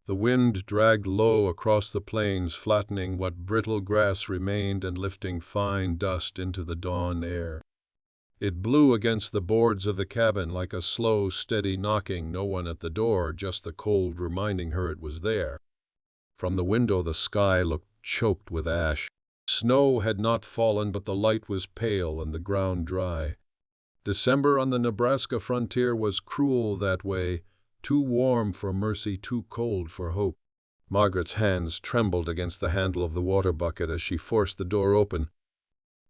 The wind dragged low across the plains, flattening what brittle grass remained and lifting fine dust into the dawn air. It blew against the boards of the cabin like a slow, steady knocking, no one at the door, just the cold reminding her it was there. From the window the sky looked choked with ash. Snow had not fallen, but the light was pale and the ground dry. December on the Nebraska frontier was cruel that way, too warm for mercy, too cold for hope. Margaret's hands trembled against the handle of the water bucket as she forced the door open.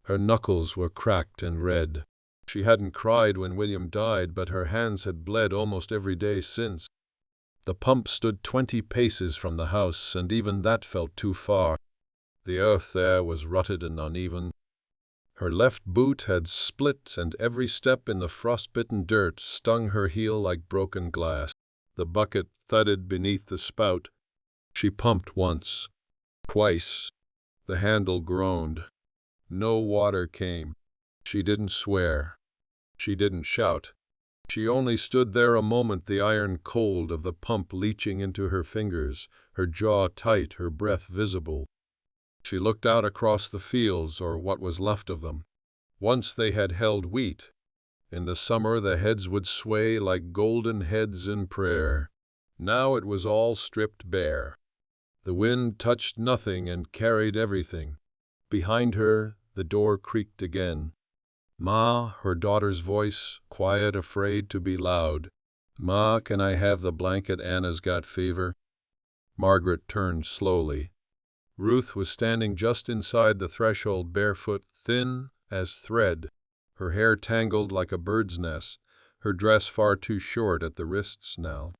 Her knuckles were cracked and red. She hadn't cried when William died, but her hands had bled almost every day since. The pump stood 20 paces from the house, and even that felt too far. The earth there was rutted and uneven. Her left boot had split, and every step in the frostbitten dirt stung her heel like broken glass. The bucket thudded beneath the spout. She pumped once, twice. The handle groaned. No water came. She didn't swear. She didn't shout. She only stood there a moment, the iron cold of the pump leaching into her fingers, her jaw tight, her breath visible. She looked out across the fields, or what was left of them. Once they had held wheat. In the summer the heads would sway like golden heads in prayer. Now it was all stripped bare. The wind touched nothing and carried everything. Behind her, the door creaked again. "Ma," her daughter's voice, quiet, afraid to be loud. "Ma, can I have the blanket? Anna's got fever." Margaret turned slowly. Ruth was standing just inside the threshold, barefoot, thin as thread, her hair tangled like a bird's nest, her dress far too short at the wrists now.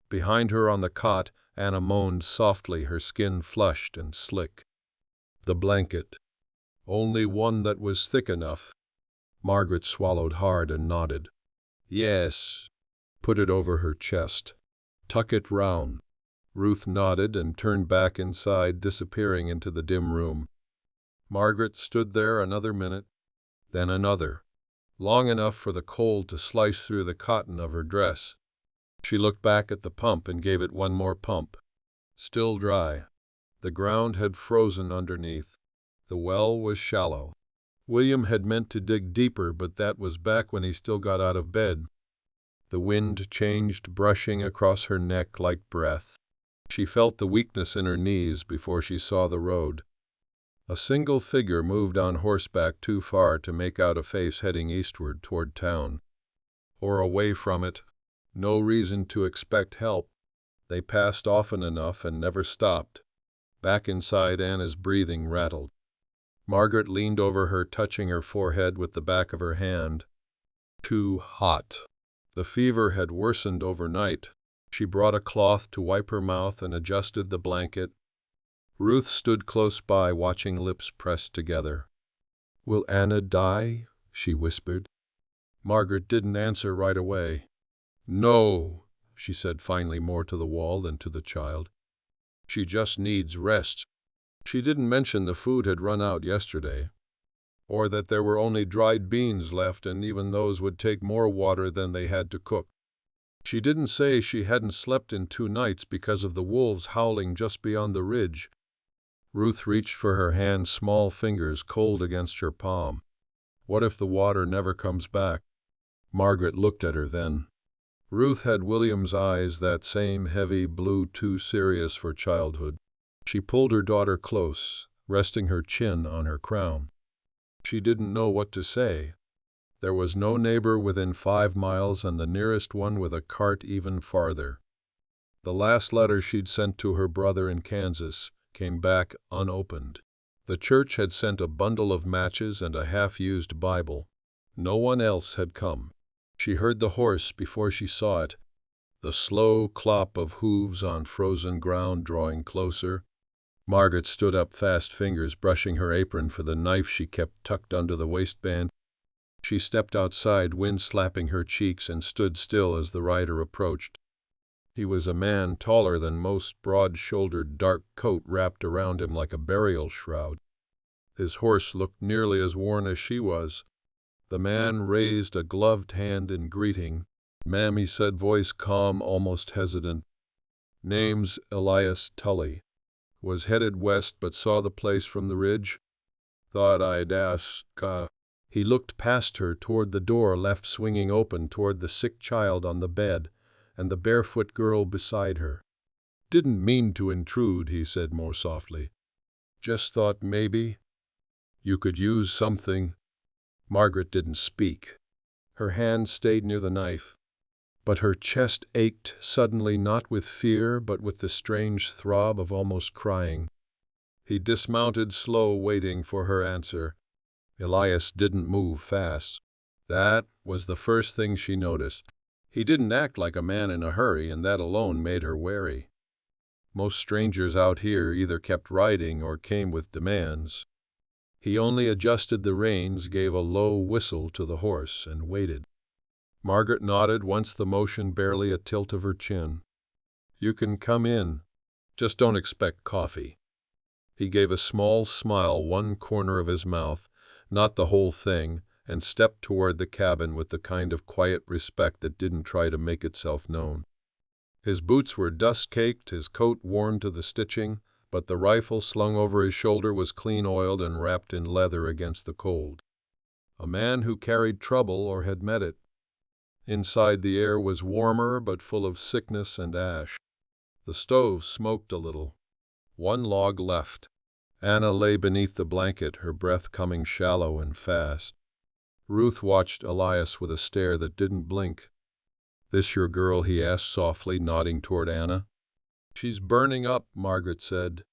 Behind her on the cot, Anna moaned softly, her skin flushed and slick. The blanket. Only one that was thick enough. Margaret swallowed hard and nodded. "Yes." "Put it over her chest. Tuck it round." Ruth nodded and turned back inside, disappearing into the dim room. Margaret stood there another minute, then another, long enough for the cold to slice through the cotton of her dress. She looked back at the pump and gave it one more pump. Still dry. The ground had frozen underneath. The well was shallow. William had meant to dig deeper, but that was back when he still got out of bed. The wind changed, brushing across her neck like breath. She felt the weakness in her knees before she saw the road. A single figure moved on horseback too far to make out a face heading eastward toward town. Or away from it. No reason to expect help. They passed often enough and never stopped. Back inside, Anna's breathing rattled. Margaret leaned over her, touching her forehead with the back of her hand. Too hot. The fever had worsened overnight. She brought a cloth to wipe her mouth and adjusted the blanket. Ruth stood close by, watching, lips pressed together. "Will Anna die?" she whispered. Margaret didn't answer right away. "No," she said finally, more to the wall than to the child. "She just needs rest." She didn't mention the food had run out yesterday, or that there were only dried beans left, and even those would take more water than they had to cook. She didn't say she hadn't slept in 2 nights because of the wolves howling just beyond the ridge. Ruth reached for her hand, small fingers cold against her palm. What if the water never comes back? Margaret looked at her then. Ruth had William's eyes, that same heavy blue, too serious for childhood. She pulled her daughter close, resting her chin on her crown. She didn't know what to say. There was no neighbor within 5 miles, and the nearest one with a cart even farther. The last letter she'd sent to her brother in Kansas came back unopened. The church had sent a bundle of matches and a half-used Bible. No one else had come. She heard the horse before she saw it, the slow clop of hooves on frozen ground drawing closer. Margaret stood up, fast fingers brushing her apron for the knife she kept tucked under the waistband. She stepped outside, wind slapping her cheeks, and stood still as the rider approached. He was a man taller than most, broad-shouldered, dark coat wrapped around him like a burial shroud. His horse looked nearly as worn as she was. The man raised a gloved hand in greeting. "Ma'am," he said, voice calm, almost hesitant. Name's Elias Tully. Was headed west but saw the place from the ridge. Thought I'd ask, He looked past her toward the door left swinging open toward the sick child on the bed and the barefoot girl beside her. Didn't mean to intrude, he said more softly. Just thought maybe you could use something. Margaret didn't speak. Her hand stayed near the knife, but her chest ached suddenly, not with fear but with the strange throb of almost crying. He dismounted, slow, waiting for her answer. Elias didn't move fast. That was the first thing she noticed. He didn't act like a man in a hurry, and that alone made her wary. Most strangers out here either kept riding or came with demands. He only adjusted the reins, gave a low whistle to the horse, and waited. Margaret nodded, once the motion barely a tilt of her chin. You can come in. Just don't expect coffee. He gave a small smile, one corner of his mouth, not the whole thing, and stepped toward the cabin with the kind of quiet respect that didn't try to make itself known. His boots were dust-caked, his coat worn to the stitching, but the rifle slung over his shoulder was clean oiled and wrapped in leather against the cold. A man who carried trouble or had met it. Inside, the air was warmer but full of sickness and ash. The stove smoked a little. One log left. Anna lay beneath the blanket, her breath coming shallow and fast. Ruth watched Elias with a stare that didn't blink. This your girl? He asked softly, nodding toward Anna. She's burning up, Margaret said.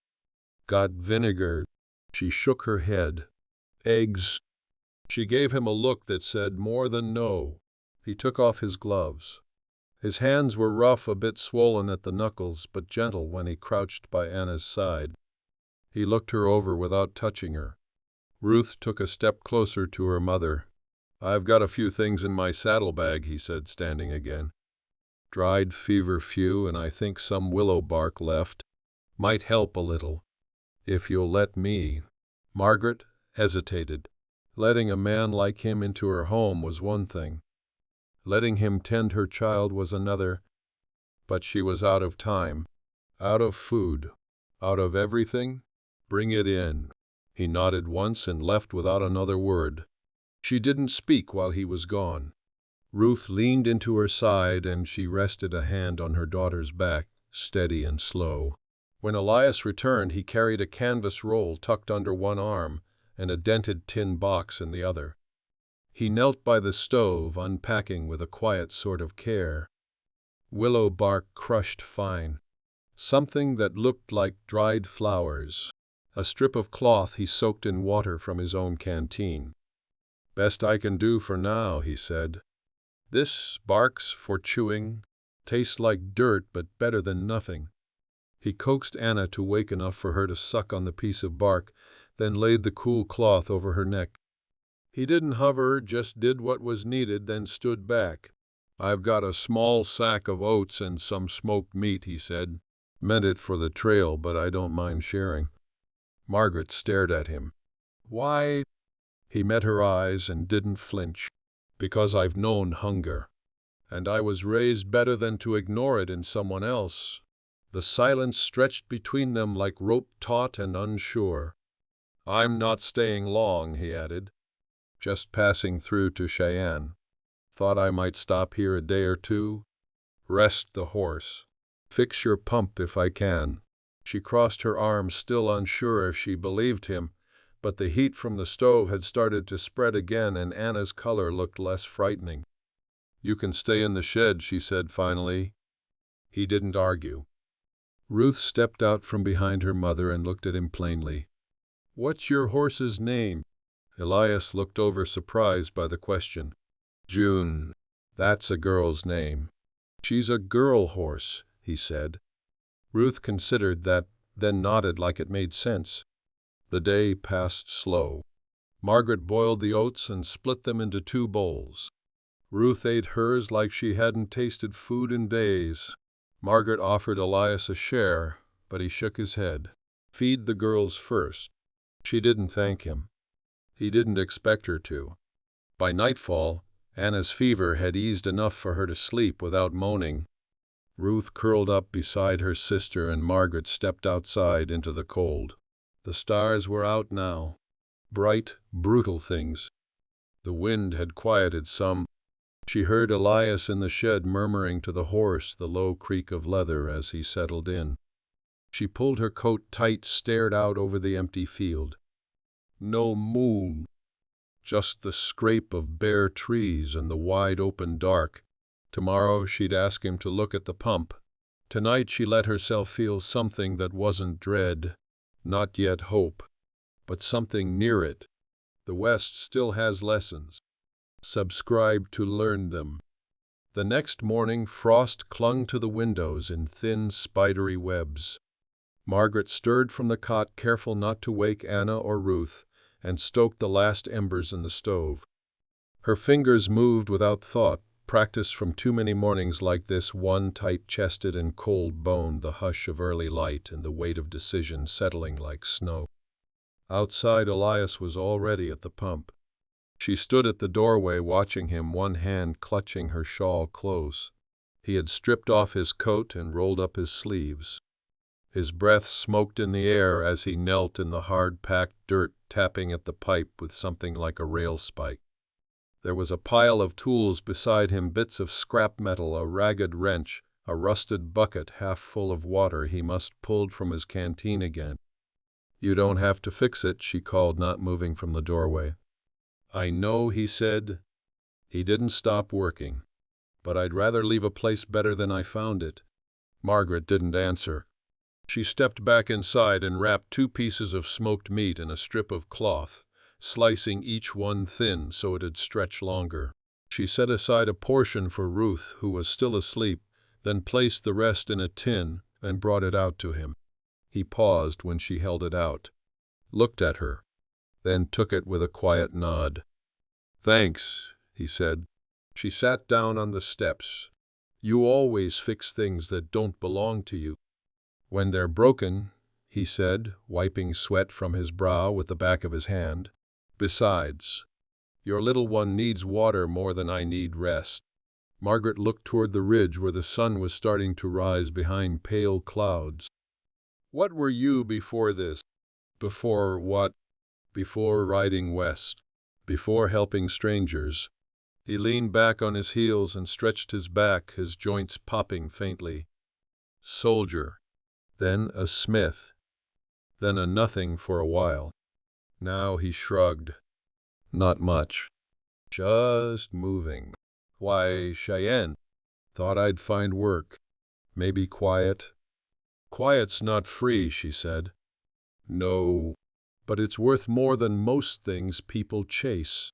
Got vinegar? She shook her head. Eggs? She gave him a look that said more than no. He took off his gloves. His hands were rough, a bit swollen at the knuckles, but gentle when he crouched by Anna's side. He looked her over without touching her. Ruth took a step closer to her mother. I've got a few things in my saddlebag, he said, standing again. Dried feverfew, and I think some willow bark left. Might help a little. If you'll let me. Margaret hesitated. Letting a man like him into her home was one thing. Letting him tend her child was another. But she was out of time. Out of food. Out of everything. Bring it in. He nodded once and left without another word. She didn't speak while he was gone. Ruth leaned into her side and she rested a hand on her daughter's back, steady and slow. When Elias returned, he carried a canvas roll tucked under one arm and a dented tin box in the other. He knelt by the stove, unpacking with a quiet sort of care. Willow bark crushed fine. Something that looked like dried flowers. A strip of cloth he soaked in water from his own canteen. Best I can do for now, he said. This bark's for chewing. Tastes like dirt, but better than nothing. He coaxed Anna to wake enough for her to suck on the piece of bark, then laid the cool cloth over her neck. He didn't hover, just did what was needed, then stood back. I've got a small sack of oats and some smoked meat, he said. Meant it for the trail, but I don't mind sharing. Margaret stared at him. Why? He met her eyes and didn't flinch. Because I've known hunger. And I was raised better than to ignore it in someone else. The silence stretched between them like rope taut and unsure. I'm not staying long, he added. Just passing through to Cheyenne. Thought I might stop here a day or two. Rest the horse. Fix your pump if I can. She crossed her arms, still unsure if she believed him, but the heat from the stove had started to spread again and Anna's color looked less frightening. You can stay in the shed, she said finally. He didn't argue. Ruth stepped out from behind her mother and looked at him plainly. What's your horse's name? Elias looked over, surprised by the question. June. That's a girl's name. She's a girl horse, he said. Ruth considered that, then nodded like it made sense. The day passed slow. Margaret boiled the oats and split them into 2 bowls. Ruth ate hers like she hadn't tasted food in days. Margaret offered Elias a share, but he shook his head. Feed the girls first. She didn't thank him. He didn't expect her to. By nightfall, Anna's fever had eased enough for her to sleep without moaning. Ruth curled up beside her sister and Margaret stepped outside into the cold. The stars were out now. Bright, brutal things. The wind had quieted some. She heard Elias in the shed murmuring to the horse the low creak of leather as he settled in. She pulled her coat tight, stared out over the empty field. No moon. Just the scrape of bare trees and the wide open dark. Tomorrow she'd ask him to look at the pump. Tonight she let herself feel something that wasn't dread, not yet hope, but something near it. The West still has lessons. Subscribe to learn them. The next morning frost clung to the windows in thin, spidery webs. Margaret stirred from the cot, careful not to wake Anna or Ruth, and stoked the last embers in the stove. Her fingers moved without thought, practice from too many mornings like this, one tight-chested and cold-boned, the hush of early light and the weight of decision settling like snow. Outside, Elias was already at the pump. She stood at the doorway watching him, one hand clutching her shawl close. He had stripped off his coat and rolled up his sleeves. His breath smoked in the air as he knelt in the hard-packed dirt, tapping at the pipe with something like a rail spike. There was a pile of tools beside him, bits of scrap metal, a ragged wrench, a rusted bucket half full of water he must pulled from his canteen again. "You don't have to fix it," she called, not moving from the doorway. "I know," he said. He didn't stop working. "But I'd rather leave a place better than I found it." Margaret didn't answer. She stepped back inside and wrapped 2 pieces of smoked meat in a strip of cloth, slicing each one thin so it'd stretch longer. She set aside a portion for Ruth, who was still asleep, then placed the rest in a tin and brought it out to him. He paused when she held it out, looked at her, then took it with a quiet nod. "Thanks," he said. She sat down on the steps. "You always fix things that don't belong to you." "When they're broken," he said, wiping sweat from his brow with the back of his hand. "Besides, your little one needs water more than I need rest." Margaret looked toward the ridge where the sun was starting to rise behind pale clouds. "What were you before this?" "Before what?" "Before riding west. Before helping strangers." He leaned back on his heels and stretched his back, his joints popping faintly. "Soldier. Then a smith. Then a nothing for a while." Now he shrugged. "Not much. Just moving." "Why, Cheyenne? Thought I'd find work. Maybe quiet." "Quiet's not free," she said. "No, but it's worth more than most things people chase."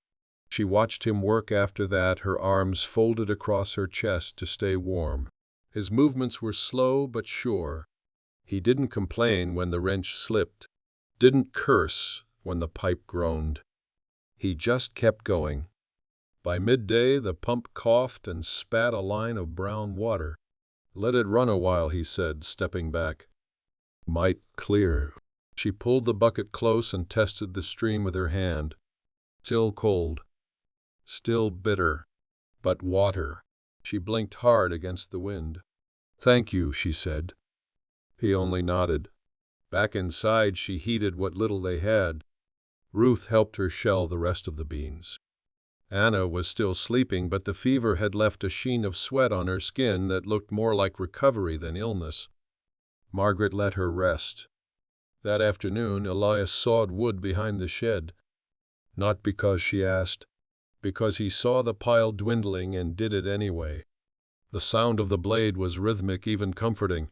She watched him work after that, her arms folded across her chest to stay warm. His movements were slow but sure. He didn't complain when the wrench slipped, didn't curse when the pipe groaned. He just kept going. By midday, the pump coughed and spat a line of brown water. "Let it run a while," he said, stepping back. "Might clear." She pulled the bucket close and tested the stream with her hand. Still cold. Still bitter. But water. She blinked hard against the wind. "Thank you," she said. He only nodded. Back inside, she heated what little they had. Ruth helped her shell the rest of the beans. Anna was still sleeping, but the fever had left a sheen of sweat on her skin that looked more like recovery than illness. Margaret let her rest. That afternoon, Elias sawed wood behind the shed. Not because she asked, because he saw the pile dwindling and did it anyway. The sound of the blade was rhythmic, even comforting.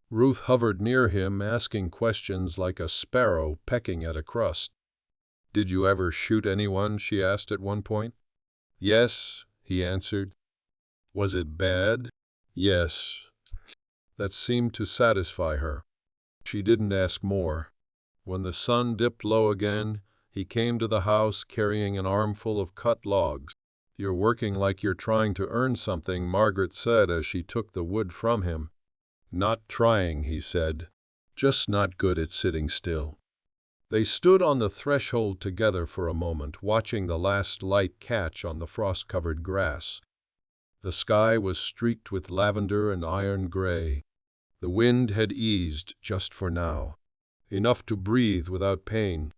Ruth hovered near him, asking questions like a sparrow pecking at a crust. "Did you ever shoot anyone?" she asked at one point. "Yes," he answered. "Was it bad?" "Yes." That seemed to satisfy her. She didn't ask more. When the sun dipped low again, he came to the house carrying an armful of cut logs. "You're working like you're trying to earn something," Margaret said as she took the wood from him. "Not trying," he said. "Just not good at sitting still." They stood on the threshold together for a moment, watching the last light catch on the frost-covered grass. The sky was streaked with lavender and iron gray. The wind had eased just for now, enough to breathe without pain.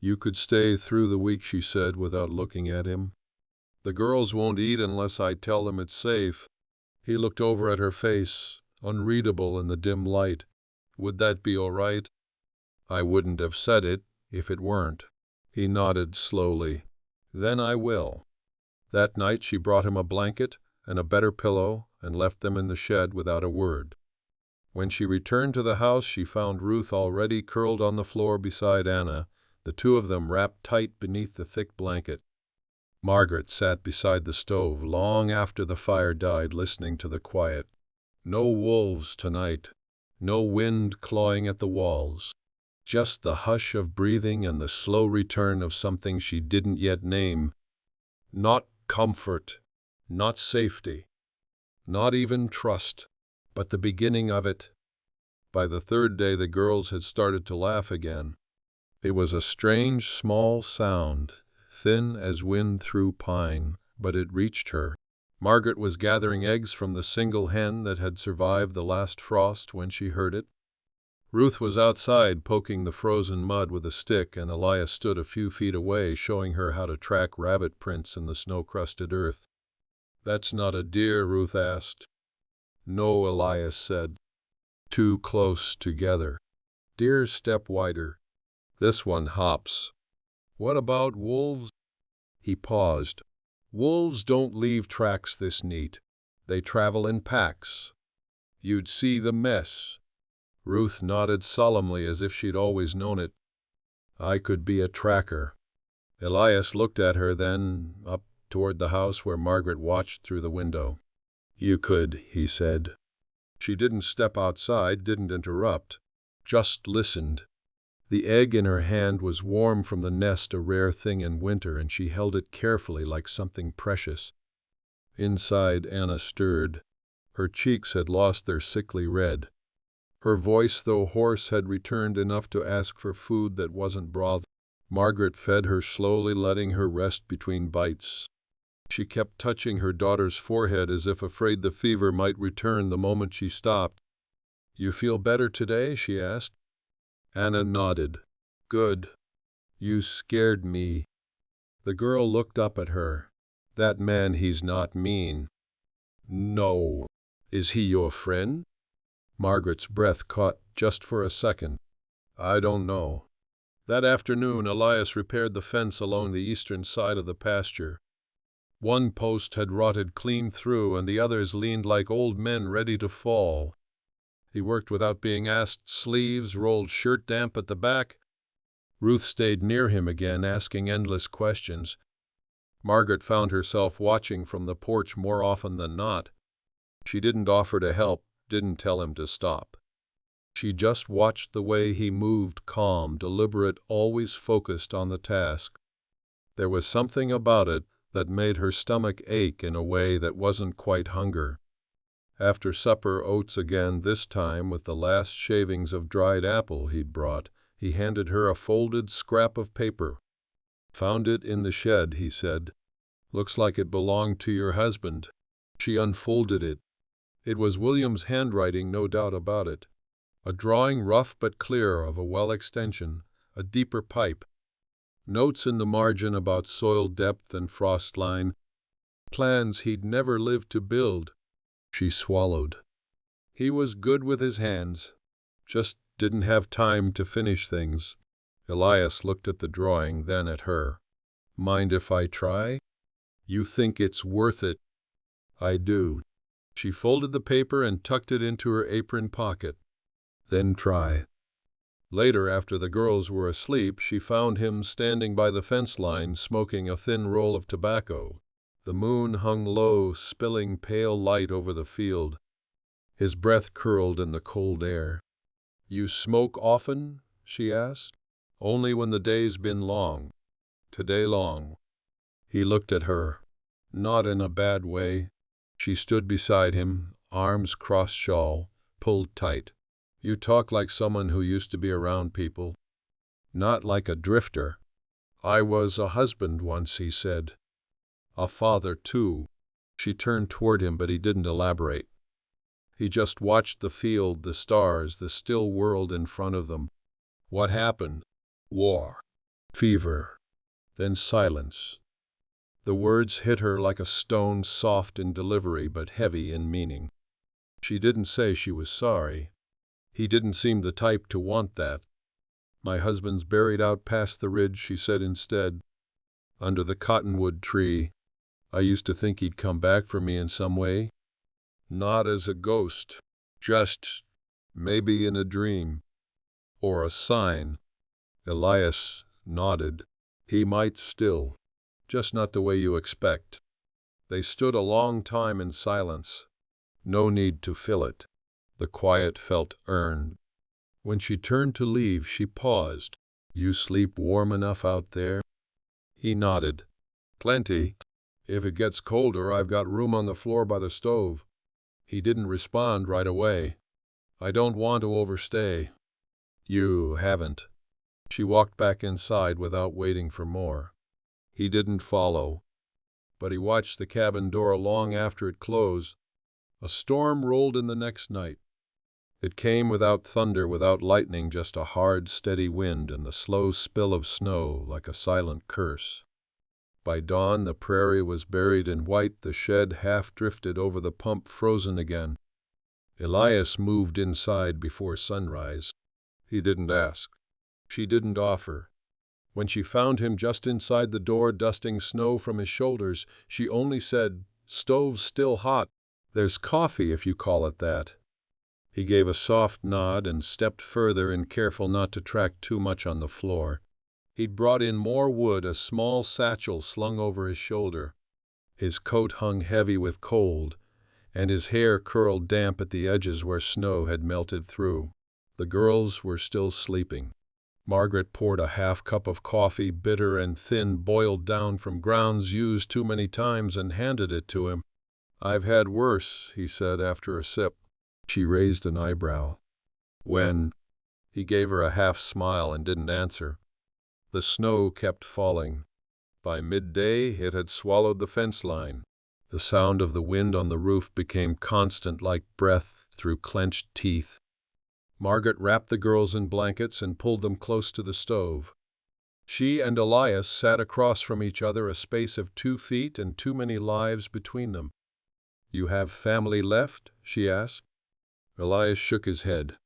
"You could stay through the week," she said without looking at him. "The girls won't eat unless I tell them it's safe." He looked over at her face, unreadable in the dim light. "Would that be all right?" "I wouldn't have said it if it weren't." He nodded slowly. "Then I will." That night she brought him a blanket and a better pillow and left them in the shed without a word. When she returned to the house, she found Ruth already curled on the floor beside Anna, the two of them wrapped tight beneath the thick blanket. Margaret sat beside the stove long after the fire died, listening to the quiet. No wolves tonight, no wind clawing at the walls, just the hush of breathing and the slow return of something she didn't yet name. Not comfort, not safety, not even trust, but the beginning of it. By the third day the girls had started to laugh again. It was a strange small sound, thin as wind through pine, but it reached her. Margaret was gathering eggs from the single hen that had survived the last frost when she heard it. Ruth was outside poking the frozen mud with a stick, and Elias stood a few feet away showing her how to track rabbit prints in the snow-crusted earth. "That's not a deer?" Ruth asked. "No," Elias said. "Too close together. Deers step wider. This one hops." "What about wolves?" He paused. "Wolves don't leave tracks this neat. They travel in packs. You'd see the mess." Ruth nodded solemnly as if she'd always known it. "I could be a tracker." Elias looked at her, then up toward the house where Margaret watched through the window. "You could," he said. She didn't step outside, didn't interrupt, just listened. The egg in her hand was warm from the nest, a rare thing in winter, and she held it carefully like something precious. Inside, Anna stirred. Her cheeks had lost their sickly red. Her voice, though hoarse, had returned enough to ask for food that wasn't broth. Margaret fed her slowly, letting her rest between bites. She kept touching her daughter's forehead as if afraid the fever might return the moment she stopped. "You feel better today?" she asked. Anna nodded. "Good. You scared me." The girl looked up at her. "That man, he's not mean." "No. Is he your friend?" Margaret's breath caught just for a second. "I don't know." That afternoon, Elias repaired the fence along the eastern side of the pasture. One post had rotted clean through, and the others leaned like old men ready to fall. He worked without being asked, sleeves rolled shirt damp at the back. Ruth stayed near him again, asking endless questions. Margaret found herself watching from the porch more often than not. She didn't offer to help, didn't tell him to stop. She just watched the way he moved, calm, deliberate, always focused on the task. There was something about it that made her stomach ache in a way that wasn't quite hunger. After supper, oats again, this time with the last shavings of dried apple he'd brought. He handed her a folded scrap of paper. "Found it in the shed," he said. "Looks like it belonged to your husband." She unfolded it. It was William's handwriting, no doubt about it. A drawing, rough but clear, of a well extension, a deeper pipe. Notes in the margin about soil depth and frost line. Plans he'd never lived to build. She swallowed. He was good with his hands. Just didn't have time to finish things. Elias looked at the drawing, then at her. "Mind if I try?" "You think it's worth it?" "I do." She folded the paper and tucked it into her apron pocket. "Then try." Later, after the girls were asleep, she found him standing by the fence line, smoking a thin roll of tobacco. The moon hung low, spilling pale light over the field. His breath curled in the cold air. "You smoke often?" she asked. "Only when the day's been long. Today long." He looked at her. Not in a bad way. She stood beside him, arms crossed, shawl pulled tight. "You talk like someone who used to be around people." "Not like a drifter." "I was a husband once," he said. "A father, too." She turned toward him, but he didn't elaborate. He just watched the field, the stars, the still world in front of them. What happened? War. Fever. Then silence. The words hit her like a stone, soft in delivery but heavy in meaning. She didn't say she was sorry. He didn't seem the type to want that. My husband's buried out past the ridge, she said instead. Under the cottonwood tree. I used to think he'd come back for me in some way. Not as a ghost. Just maybe in a dream. Or a sign. Elias nodded. He might still. Just not the way you expect. They stood a long time in silence. No need to fill it. The quiet felt earned. When she turned to leave, she paused. You sleep warm enough out there? He nodded. Plenty. If it gets colder, I've got room on the floor by the stove. He didn't respond right away. I don't want to overstay. You haven't. She walked back inside without waiting for more. He didn't follow. But he watched the cabin door long after it closed. A storm rolled in the next night. It came without thunder, without lightning, just a hard, steady wind and the slow spill of snow like a silent curse. By dawn, the prairie was buried in white, the shed half drifted over the pump, frozen again. Elias moved inside before sunrise. He didn't ask. She didn't offer. When she found him just inside the door, dusting snow from his shoulders, she only said, "Stove's still hot. There's coffee, if you call it that." He gave a soft nod and stepped further in, careful not to track too much on the floor. He'd brought in more wood, a small satchel slung over his shoulder. His coat hung heavy with cold, and his hair curled damp at the edges where snow had melted through. The girls were still sleeping. Margaret poured a half cup of coffee, bitter and thin, boiled down from grounds used too many times, and handed it to him. "I've had worse," he said after a sip. She raised an eyebrow. "When?" He gave her a half smile and didn't answer. The snow kept falling. By midday it had swallowed the fence line. The sound of the wind on the roof became constant, like breath through clenched teeth. Margaret wrapped the girls in blankets and pulled them close to the stove. She and Elias sat across from each other, a space of 2 feet and too many lives between them. "You have family left?" she asked. Elias shook his head.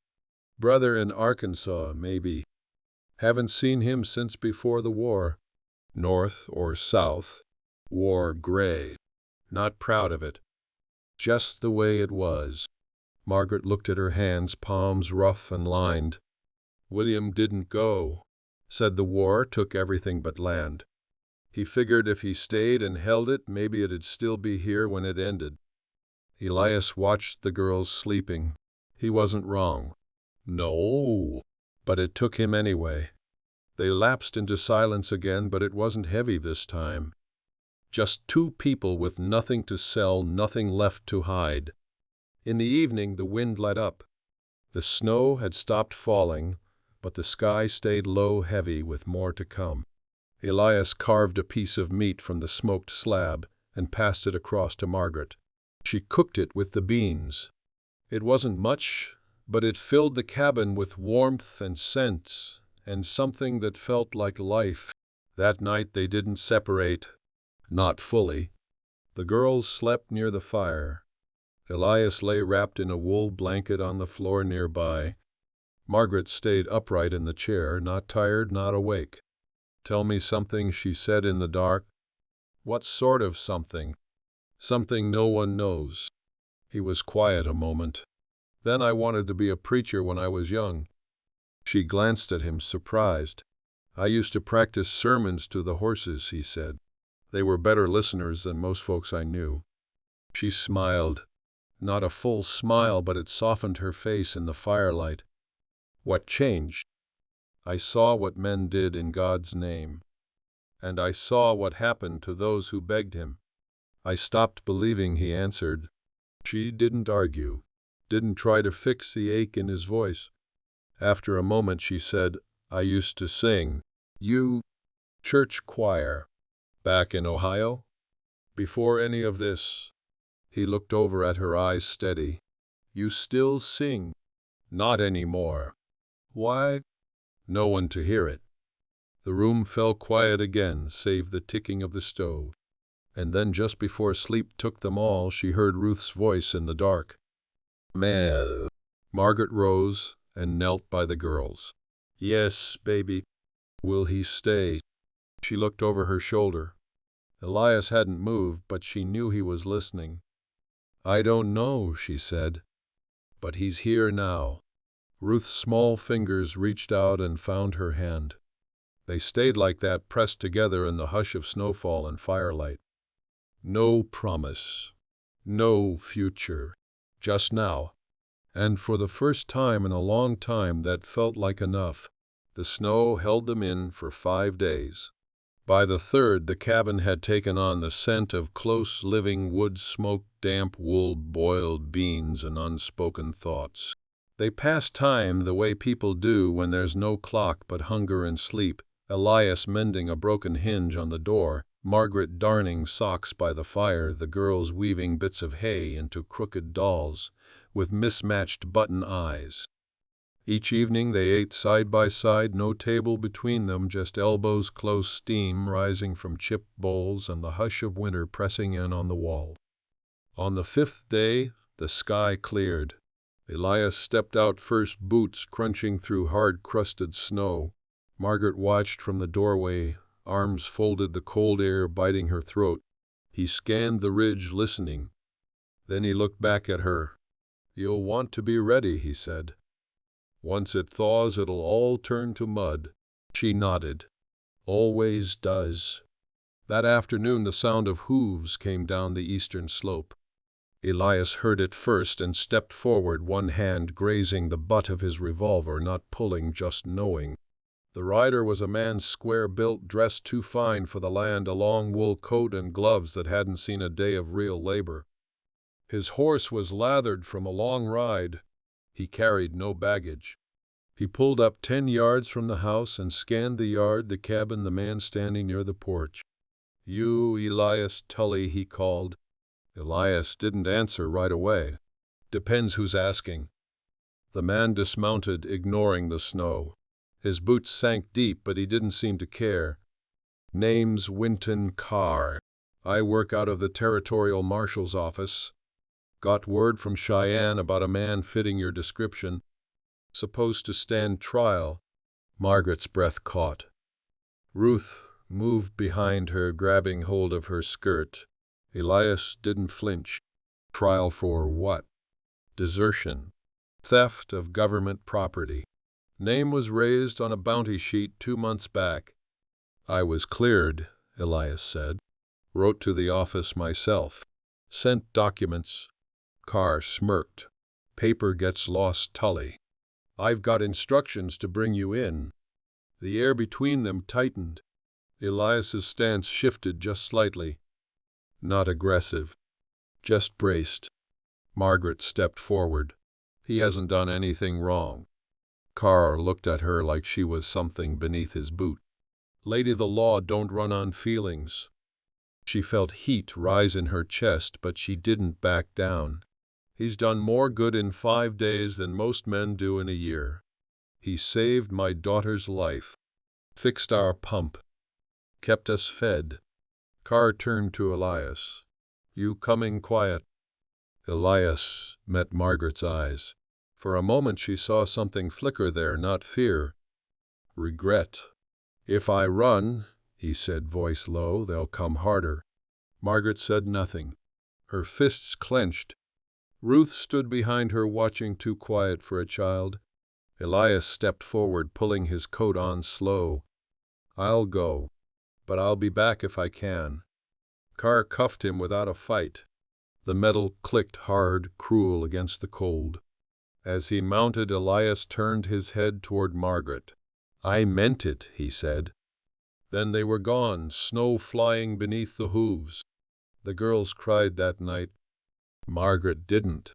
"Brother in Arkansas, maybe. Haven't seen him since before the war. North or south. War gray. Not proud of it. Just the way it was." Margaret looked at her hands, palms rough and lined. "William didn't go. Said the war took everything but land. He figured if he stayed and held it, maybe it'd still be here when it ended." Elias watched the girls sleeping. He wasn't wrong. No, but it took him anyway. They lapsed into silence again, but it wasn't heavy this time. Just 2 people with nothing to sell, nothing left to hide. In the evening, the wind let up. The snow had stopped falling, but the sky stayed low, heavy, with more to come. Elias carved a piece of meat from the smoked slab and passed it across to Margaret. She cooked it with the beans. It wasn't much, but it filled the cabin with warmth and scent, and something that felt like life. That night they didn't separate. Not fully. The girls slept near the fire. Elias lay wrapped in a wool blanket on the floor nearby. Margaret stayed upright in the chair, not tired, not awake. "Tell me something," she said in the dark. "What sort of something?" "Something no one knows." He was quiet a moment. "Then I wanted to be a preacher when I was young." She glanced at him, surprised. "I used to practice sermons to the horses," he said. "They were better listeners than most folks I knew." She smiled. Not a full smile, but it softened her face in the firelight. "What changed?" "I saw what men did in God's name. And I saw what happened to those who begged him. I stopped believing," he answered. She didn't argue, didn't try to fix the ache in his voice. After a moment she said, "I used to sing." "You?" "Church choir. Back in Ohio. Before any of this." He looked over at her, eyes steady. "You still sing?" "Not anymore." "Why?" No one to hear it. The room fell quiet again, save the ticking of the stove. And then, just before sleep took them all, she heard Ruth's voice in the dark. "Mel." Margaret rose and knelt by the girls. "Yes, baby." "Will he stay?" She looked over her shoulder. Elias hadn't moved, but she knew he was listening. "I don't know," she said. "But he's here now." Ruth's small fingers reached out and found her hand. They stayed like that, pressed together in the hush of snowfall and firelight. No promise. No future. Just now. And for the first time in a long time that felt like enough. The snow held them in for 5 days. By the third, the cabin had taken on the scent of close living wood smoke, damp wool, boiled beans, and unspoken thoughts. They passed time the way people do when there's no clock but hunger and sleep, Elias mending a broken hinge on the door, Margaret darning socks by the fire, the girls weaving bits of hay into crooked dolls, with mismatched button eyes. Each evening they ate side by side, no table between them, just elbows close, steam rising from chipped bowls and the hush of winter pressing in on the wall. On the 5th day, the sky cleared. Elias stepped out first, boots crunching through hard-crusted snow. Margaret watched from the doorway, arms folded, the cold air biting her throat. He scanned the ridge, listening. Then he looked back at her. "You'll want to be ready," he said. "Once it thaws, it'll all turn to mud." She nodded. "Always does." That afternoon the sound of hooves came down the eastern slope. Elias heard it first and stepped forward, one hand grazing the butt of his revolver, not pulling, just knowing. The rider was a man square-built, dressed too fine for the land, a long wool coat and gloves that hadn't seen a day of real labor. His horse was lathered from a long ride. He carried no baggage. He pulled up 10 yards from the house and scanned the yard, the cabin, the man standing near the porch. "You, Elias Tully," he called. Elias didn't answer right away. "Depends who's asking." The man dismounted, ignoring the snow. His boots sank deep, but he didn't seem to care. "Name's Winton Carr. I work out of the Territorial Marshal's office. Got word from Cheyenne about a man fitting your description. Supposed to stand trial." Margaret's breath caught. Ruth moved behind her, grabbing hold of her skirt. Elias didn't flinch. "Trial for what?" "Desertion. Theft of government property. Name was raised on a bounty sheet 2 months back." "I was cleared," Elias said. "Wrote to the office myself. Sent documents." Carr smirked. "Paper gets lost, Tully. I've got instructions to bring you in." The air between them tightened. Elias's stance shifted just slightly. Not aggressive. Just braced. Margaret stepped forward. "He hasn't done anything wrong." Carr looked at her like she was something beneath his boot. "Lady, the law don't run on feelings." She felt heat rise in her chest, but she didn't back down. "He's done more good in 5 days than most men do in a year. He saved my daughter's life. Fixed our pump. Kept us fed." Carr turned to Elias. "You coming quiet?" Elias met Margaret's eyes. For a moment she saw something flicker there, not fear. Regret. "If I run," he said, voice low, "they'll come harder." Margaret said nothing. Her fists clenched. Ruth stood behind her, watching, too quiet for a child. Elias stepped forward, pulling his coat on slow. "I'll go, but I'll be back if I can." Carr cuffed him without a fight. The metal clicked hard, cruel against the cold. As he mounted, Elias turned his head toward Margaret. "I meant it," he said. Then they were gone, snow flying beneath the hooves. The girls cried that night. Margaret didn't.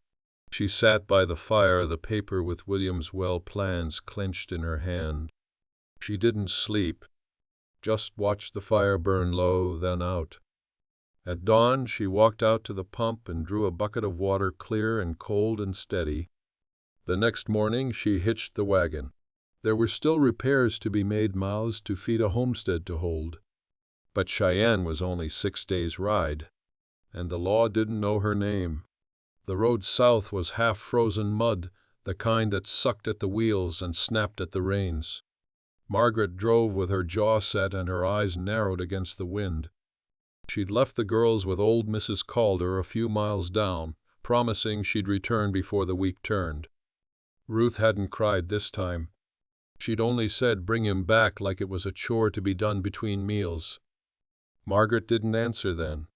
She sat by the fire, the paper with William's well plans clenched in her hand. She didn't sleep, just watched the fire burn low, then out. At dawn, she walked out to the pump and drew a bucket of water clear and cold and steady. The next morning, she hitched the wagon. There were still repairs to be made, mouths to feed, a homestead to hold. But Cheyenne was only 6 days' ride, and the law didn't know her name. The road south was half-frozen mud, the kind that sucked at the wheels and snapped at the reins. Margaret drove with her jaw set and her eyes narrowed against the wind. She'd left the girls with old Mrs. Calder a few miles down, promising she'd return before the week turned. Ruth hadn't cried this time. She'd only said bring him back like it was a chore to be done between meals. Margaret didn't answer then.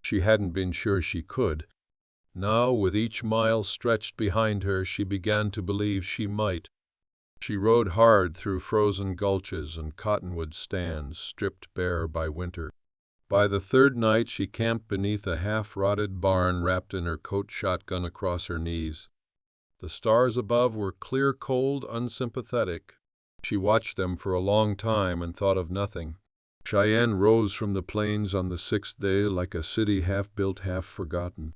She hadn't been sure she could. Now, with each mile stretched behind her, she began to believe she might. She rode hard through frozen gulches and cottonwood stands, stripped bare by winter. By the third night, she camped beneath a half-rotted barn, wrapped in her coat shotgun across her knees. The stars above were clear, cold, unsympathetic. She watched them for a long time and thought of nothing. Cheyenne rose from the plains on the 6th day like a city half-built, half-forgotten.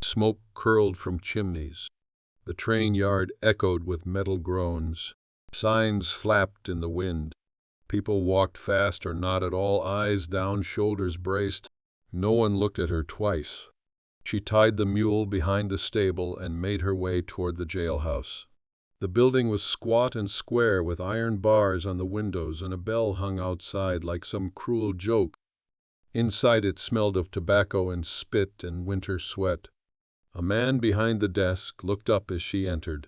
Smoke curled from chimneys. The train yard echoed with metal groans. Signs flapped in the wind. People walked fast or not at all, eyes down, shoulders braced. No one looked at her twice. She tied the mule behind the stable and made her way toward the jailhouse. The building was squat and square, with iron bars on the windows, and a bell hung outside like some cruel joke. Inside it smelled of tobacco and spit and winter sweat. A man behind the desk looked up as she entered.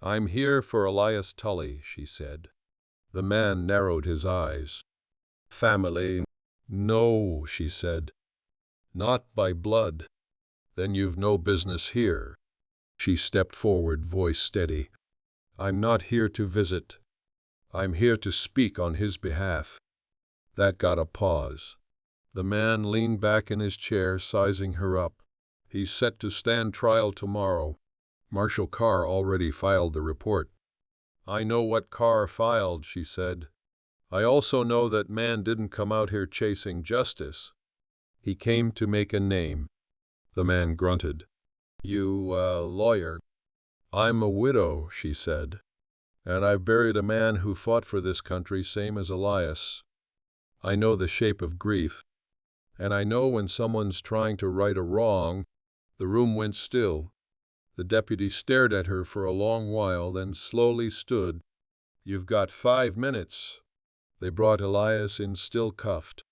"I'm here for Elias Tully," she said. The man narrowed his eyes. "Family?" "No," she said. "Not by blood." "Then you've no business here." She stepped forward, voice steady. "I'm not here to visit. I'm here to speak on his behalf." That got a pause. The man leaned back in his chair, sizing her up. "He's set to stand trial tomorrow. Marshal Carr already filed the report." "I know what Carr filed," she said. "I also know that man didn't come out here chasing justice. He came to make a name." The man grunted. "You, lawyer?" "I'm a widow," she said. "And I've buried a man who fought for this country, same as Elias. I know the shape of grief. And I know when someone's trying to right a wrong." The room went still. The deputy stared at her for a long while, then slowly stood. "You've got 5 minutes." They brought Elias in, still cuffed.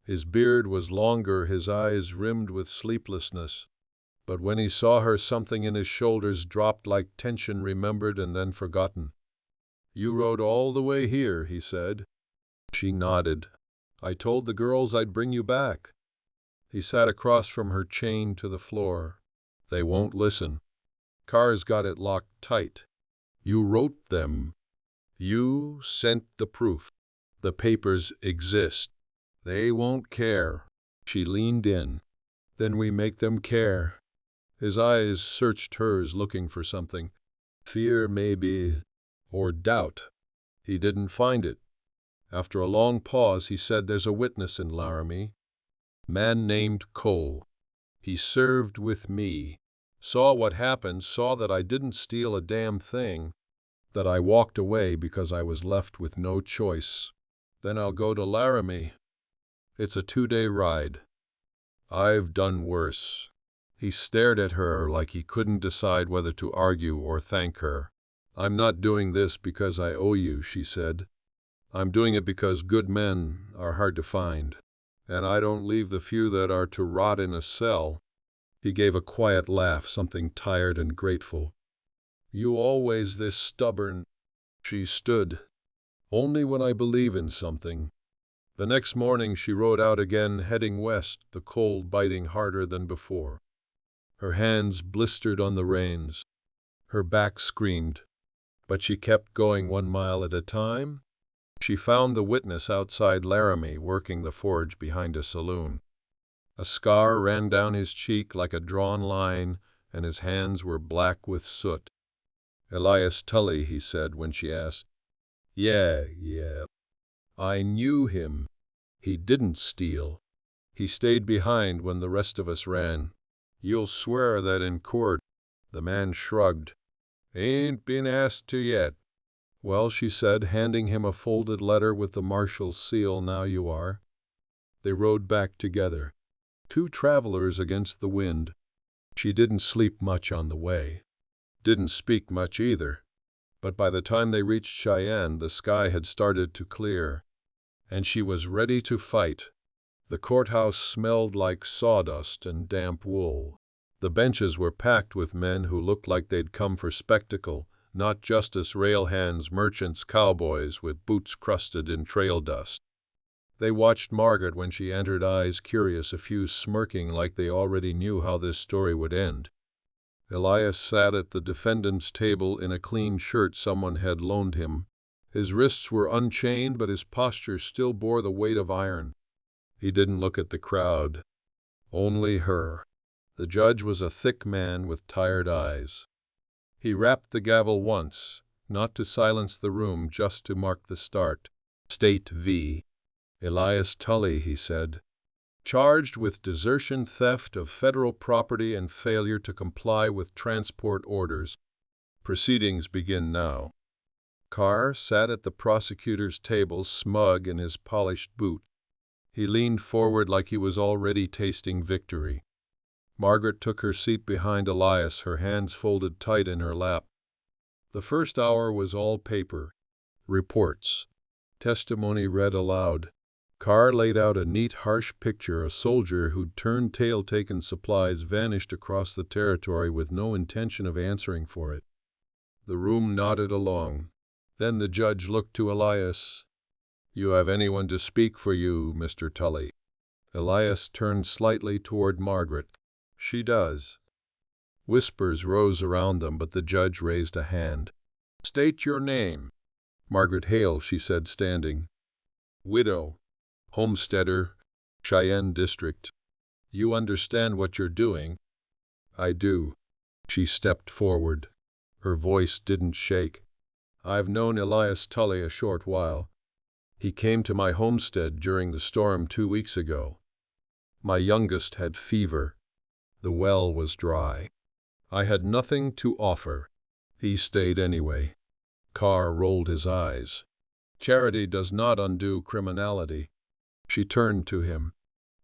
His beard was longer, his eyes rimmed with sleeplessness. But when he saw her, something in his shoulders dropped, like tension remembered and then forgotten. "You rode all the way here," he said. She nodded. "I told the girls I'd bring you back." He sat across from her, chained to the floor. "They won't listen. Carr's got it locked tight. You wrote them. You sent the proof. The papers exist. They won't care." She leaned in. "Then we make them care." His eyes searched hers, looking for something. Fear, maybe, or doubt. He didn't find it. After a long pause, he said, "There's a witness in Laramie. Man named Cole. He served with me. Saw what happened, saw that I didn't steal a damn thing, that I walked away because I was left with no choice. Then I'll go to Laramie. It's a 2-day ride. I've done worse." He stared at her like he couldn't decide whether to argue or thank her. "I'm not doing this because I owe you," she said. "I'm doing it because good men are hard to find. And I don't leave the few that are to rot in a cell." He gave a quiet laugh, something tired and grateful. "You always this stubborn." She stood. "Only when I believe in something." The next morning she rode out again, heading west, the cold biting harder than before. Her hands blistered on the reins. Her back screamed. But she kept going, 1 mile at a time. She found the witness outside Laramie, working the forge behind a saloon. A scar ran down his cheek like a drawn line, and his hands were black with soot. "Elias Tully," he said when she asked. Yeah. I knew him. He didn't steal. He stayed behind when the rest of us ran. You'll swear that in court." The man shrugged. "Ain't been asked to yet." "Well," she said, handing him a folded letter with the marshal's seal, "now you are." They rode back together, two travelers against the wind. She didn't sleep much on the way. Didn't speak much either. But by the time they reached Cheyenne, the sky had started to clear, and she was ready to fight. The courthouse smelled like sawdust and damp wool. The benches were packed with men who looked like they'd come for spectacle, not justice, railhands, merchants, cowboys with boots crusted in trail dust. They watched Margaret when she entered, eyes curious, a few smirking like they already knew how this story would end. Elias sat at the defendant's table in a clean shirt someone had loaned him. His wrists were unchained, but his posture still bore the weight of iron. He didn't look at the crowd. Only her. The judge was a thick man with tired eyes. He rapped the gavel once, not to silence the room, just to mark the start. "State v. Elias Tully," he said. "Charged with desertion, theft of federal property, and failure to comply with transport orders. Proceedings begin now." Carr sat at the prosecutor's table, smug in his polished boot. He leaned forward like he was already tasting victory. Margaret took her seat behind Elias, her hands folded tight in her lap. The first hour was all paper. Reports. Testimony read aloud. Carr laid out a neat, harsh picture: a soldier who'd turned tail, taken supplies, vanished across the territory with no intention of answering for it. The room nodded along. Then the judge looked to Elias. "You have anyone to speak for you, Mr. Tully?" Elias turned slightly toward Margaret. "She does." Whispers rose around them, but the judge raised a hand. "State your name." "Margaret Hale," she said, standing. "Widow. Homesteader. Cheyenne District. You understand what you're doing?" "I do." She stepped forward. Her voice didn't shake. "I've known Elias Tully a short while. He came to my homestead during the storm 2 weeks ago. My youngest had fever. The well was dry. I had nothing to offer. He stayed anyway." Carr rolled his eyes. "Charity does not undo criminality." She turned to him.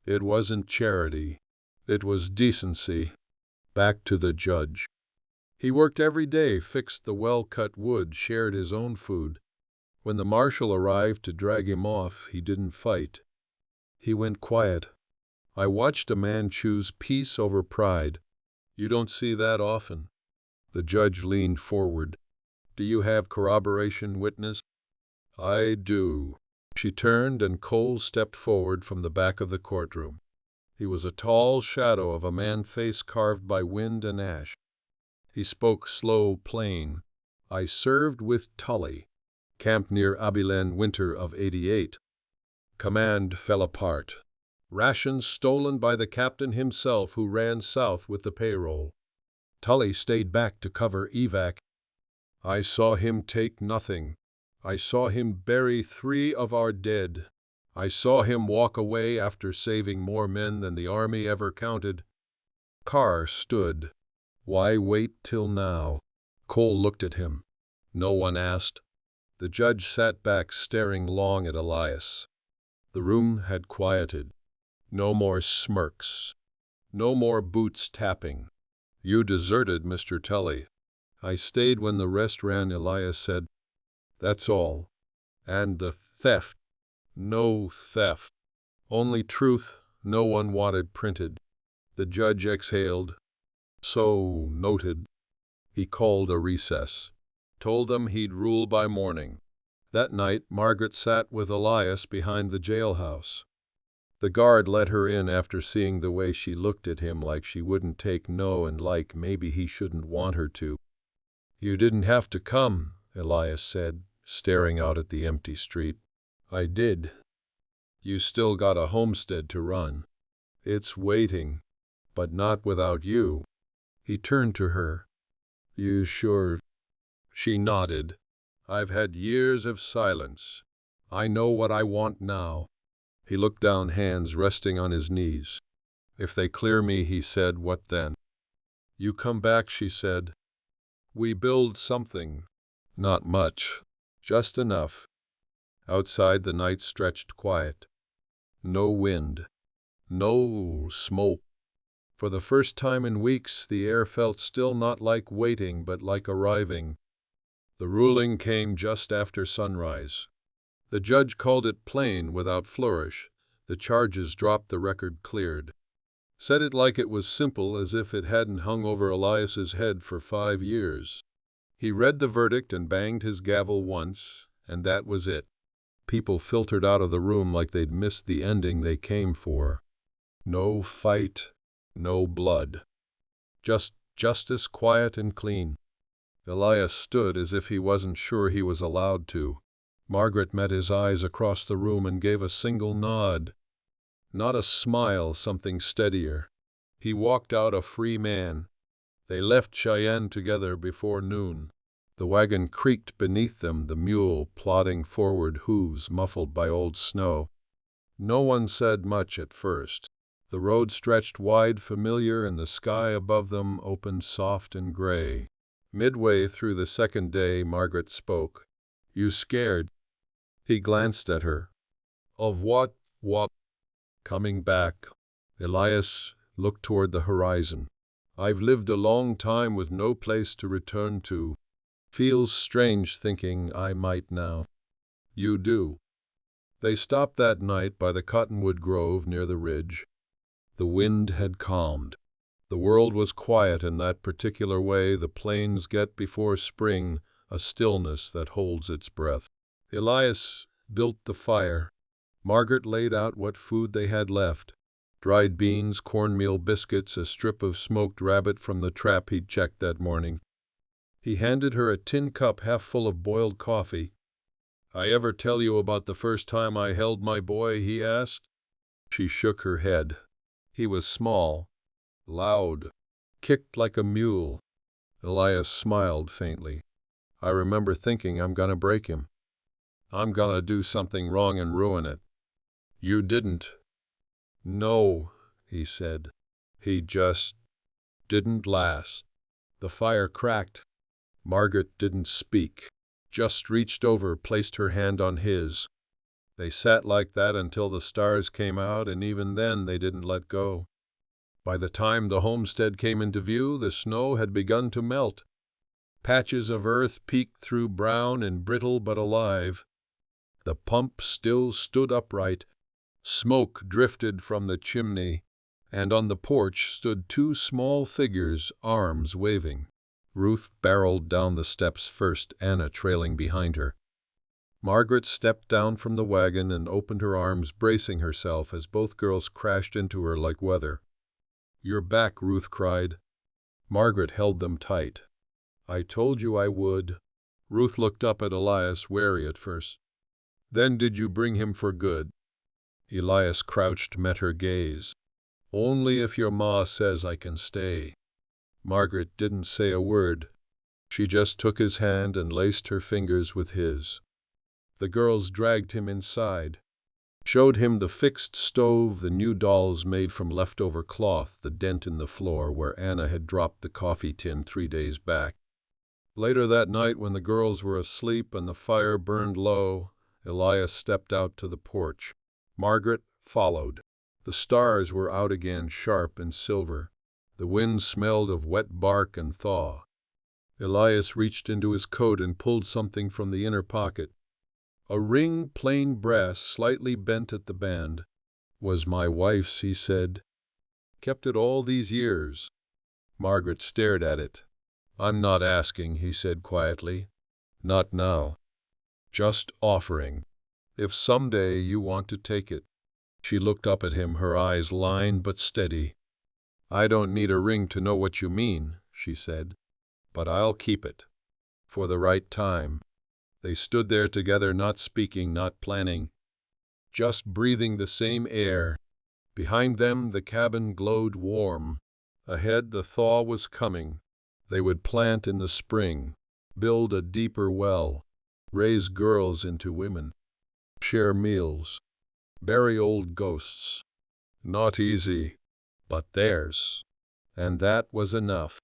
"It wasn't charity. It was decency." Back to the judge. "He worked every day, fixed the well-cut wood, shared his own food. When the marshal arrived to drag him off, he didn't fight. He went quiet. I watched a man choose peace over pride. You don't see that often." The judge leaned forward. "Do you have corroboration witness?" "I do." She turned, and Cole stepped forward from the back of the courtroom. He was a tall shadow of a man, face carved by wind and ash. He spoke slow, plain. "I served with Tully. Camped near Abilene, winter of '88. Command fell apart. Rations stolen by the captain himself, who ran south with the payroll. Tully stayed back to cover evac. I saw him take nothing. I saw him bury 3 of our dead. I saw him walk away after saving more men than the army ever counted." Carr stood. "Why wait till now?" Cole looked at him. No one asked. The judge sat back, staring long at Elias. The room had quieted. No more smirks. No more boots tapping. "You deserted, Mr. Tully." "I stayed when the rest ran," Elias said. "That's all." "And the theft?" "No theft. Only truth no one wanted printed." The judge exhaled. "So noted." He called a recess. Told them he'd rule by morning. That night Margaret sat with Elias behind the jailhouse. The guard let her in after seeing the way she looked at him, like she wouldn't take no, and like maybe he shouldn't want her to. "You didn't have to come," Elias said, staring out at the empty street. "I did. You still got a homestead to run. It's waiting, but not without you." He turned to her. "You sure?" She nodded. "I've had years of silence. I know what I want now." He looked down, hands resting on his knees. "If they clear me," he said, "what then?" "You come back," she said. "We build something." "Not much. Just enough." Outside the night stretched quiet. No wind. No smoke. For the first time in weeks, the air felt still, not like waiting, but like arriving. The ruling came just after sunrise. The judge called it plain without flourish. The charges dropped, the record cleared. Said it like it was simple, as if it hadn't hung over Elias's head for 5 years. He read the verdict and banged his gavel once, and that was it. People filtered out of the room like they'd missed the ending they came for. No fight, no blood. Just justice, quiet and clean. Elias stood as if he wasn't sure he was allowed to. Margaret met his eyes across the room and gave a single nod. Not a smile, something steadier. He walked out a free man. They left Cheyenne together before noon. The wagon creaked beneath them, the mule plodding forward, hooves muffled by old snow. No one said much at first. The road stretched wide, familiar, and the sky above them opened soft and gray. Midway through the second day, Margaret spoke. "You scared?" He glanced at her. "Of what? What?" "Coming back." Elias looked toward the horizon. "I've lived a long time with no place to return to. Feels strange thinking I might now." "You do." They stopped that night by the cottonwood grove near the ridge. The wind had calmed. The world was quiet in that particular way the plains get before spring, a stillness that holds its breath. Elias built the fire. Margaret laid out what food they had left. Dried beans, cornmeal, biscuits, a strip of smoked rabbit from the trap he'd checked that morning. He handed her a tin cup half full of boiled coffee. "I ever tell you about the first time I held my boy?" he asked. She shook her head. He was small, loud, kicked like a mule. Elias smiled faintly. "I remember thinking, I'm gonna break him. I'm gonna do something wrong and ruin it." "You didn't." "No," he said. "He just didn't last." The fire cracked. Margaret didn't speak, just reached over, placed her hand on his. They sat like that until the stars came out, and even then they didn't let go. By the time the homestead came into view, the snow had begun to melt. Patches of earth peeked through, brown and brittle but alive. The pump still stood upright. Smoke drifted from the chimney, and on the porch stood 2 small figures, arms waving. Ruth barreled down the steps first, Anna trailing behind her. Margaret stepped down from the wagon and opened her arms, bracing herself as both girls crashed into her like weather. "You're back," Ruth cried. Margaret held them tight. "I told you I would." Ruth looked up at Elias, wary at first. "Then did you bring him for good?" Elias crouched, met her gaze. "Only if your ma says I can stay." Margaret didn't say a word. She just took his hand and laced her fingers with his. The girls dragged him inside, showed him the fixed stove, the new dolls made from leftover cloth, the dent in the floor where Anna had dropped the coffee tin 3 days back. Later that night, when the girls were asleep and the fire burned low, Elias stepped out to the porch. Margaret followed. The stars were out again, sharp and silver. The wind smelled of wet bark and thaw. Elias reached into his coat and pulled something from the inner pocket. A ring, plain brass, slightly bent at the band. "Was my wife's," he said. "Kept it all these years." Margaret stared at it. "I'm not asking," he said quietly. "Not now. Just offering. If someday you want to take it." She looked up at him, her eyes lined but steady. "I don't need a ring to know what you mean," she said. "But I'll keep it. For the right time." They stood there together, not speaking, not planning, just breathing the same air. Behind them the cabin glowed warm. Ahead the thaw was coming. They would plant in the spring, build a deeper well, raise girls into women, share meals. Bury old ghosts. Not easy, but theirs. And that was enough.